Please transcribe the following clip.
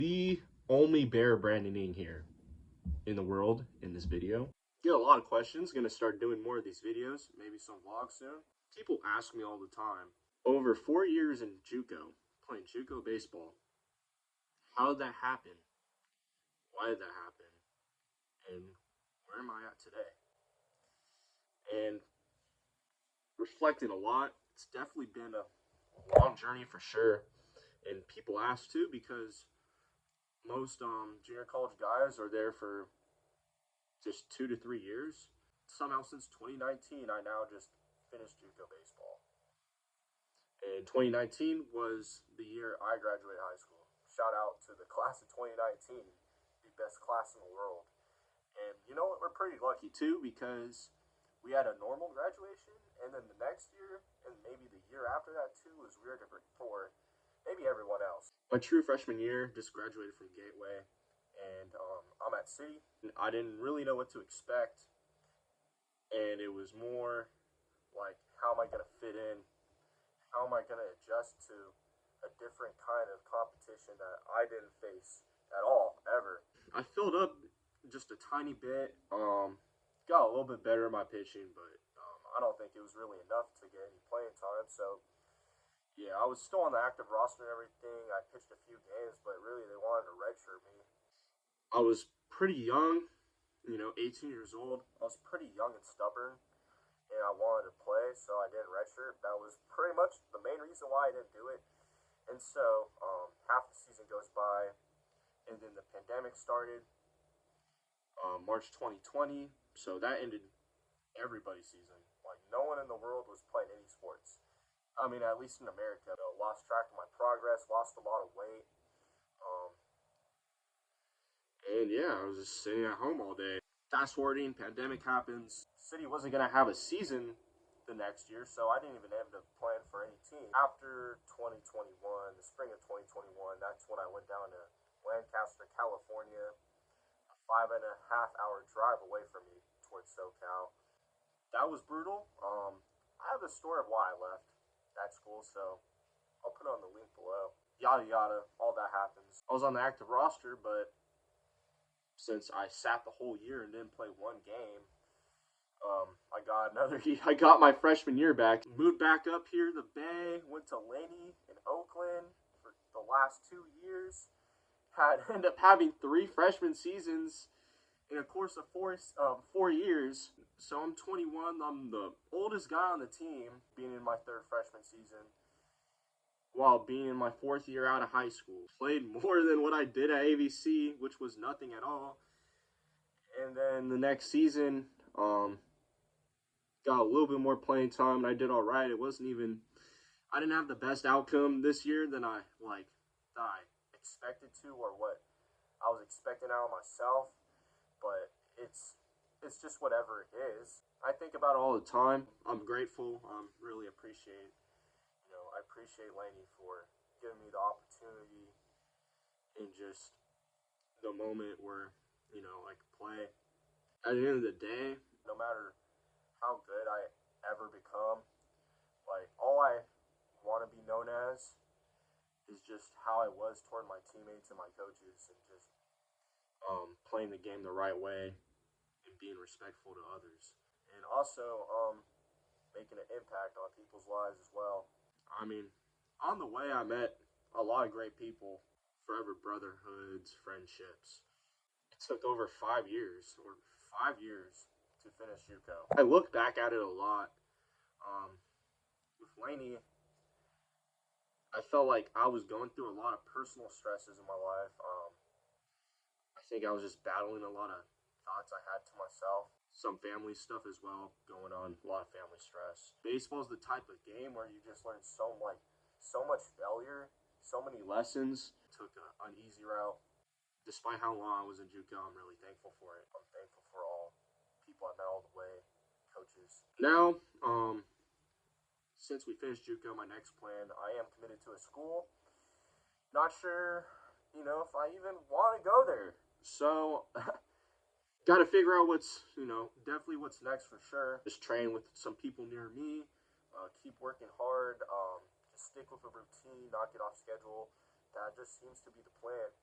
The only bear branding here in the world in this video. Get a lot of questions. Gonna start doing more of these videos, maybe some vlogs soon. People ask me all the time. Over 4 years in JUCO, playing JUCO baseball. How did that happen? Why did that happen? And where am I at today? And reflecting a lot. It's definitely been a long journey for sure. And people ask too because most junior college guys are there for just 2 to 3 years. Somehow since 2019, I now just finished JUCO baseball. And 2019 was the year I graduated high school. Shout out to the class of 2019, the best class in the world. And you know what? We're pretty lucky too because we had a normal graduation, and then the next year, and maybe the year after that too, was weird for maybe everyone else. My true freshman year, just graduated from Gateway, and I'm at City. I didn't really know what to expect, and it was more like, how am I going to fit in? How am I going to adjust to a different kind of competition that I didn't face at all, ever? I filled up just a tiny bit, got a little bit better in my pitching, but I don't think it was really enough to get any playing time, so yeah, I was still on the active roster and everything. I pitched a few games, but really they wanted to redshirt me. I was pretty young, 18 years old. I was pretty young and stubborn, and I wanted to play, so I didn't redshirt. That was pretty much the main reason why I didn't do it. And so half the season goes by, and then the pandemic started, March 2020. So that ended everybody's season. Like, no one in the world was playing any sports. I mean, at least in America. Lost track of my progress, lost a lot of weight. And yeah, I was just sitting at home all day. Fast forwarding, pandemic happens. City wasn't going to have a season the next year, so I didn't even end up playing for any team. After 2021, the spring of 2021, that's when I went down to Lancaster, California, a 5.5-hour drive away from me towards SoCal. That was brutal. I have a story of why I left that school, so I'll put it on the link below. Yada yada, all that happens. I was on the active roster, but since I sat the whole year and didn't play one game, I got my freshman year back. Moved back up here to the Bay, went to Laney in Oakland for the last 2 years. Ended up having 3 freshman seasons in a course of 4 years. So I'm 21. I'm the oldest guy on the team, being in my 3rd freshman season, while being in my 4th year out of high school. Played more than what I did at AVC, which was nothing at all. And then the next season, got a little bit more playing time, and I did all right. I didn't have the best outcome this year than I expected to, or what I was expecting out of myself. But it's just whatever it is. I think about it all the time. I'm grateful. Really appreciate, I appreciate Laney for giving me the opportunity and just the moment where, I could play. At the end of the day, no matter how good I ever become, like, all I want to be known as is just how I was toward my teammates and my coaches, and just playing the game the right way and being respectful to others, and also making an impact on people's lives as well. I mean, on the way I met a lot of great people, forever brotherhoods, friendships. It took over 5 years, to finish JUCO. I look back at it a lot. With Laney, I felt like I was going through a lot of personal stresses in my life. I think I was just battling a lot of thoughts I had to myself. Some family stuff as well going on, a lot of family stress. Baseball is the type of game where you just learn so much failure, so many lessons. Took an uneasy route. Despite how long I was in JUCO, I'm really thankful for it. I'm thankful for all people I met all the way, coaches. Now, since we finished JUCO, my next plan, I am committed to a school. Not sure, if I even want to go there. So, got to figure out definitely what's next for sure. Just train with some people near me. Keep working hard. Just stick with a routine, not get off schedule. That just seems to be the plan.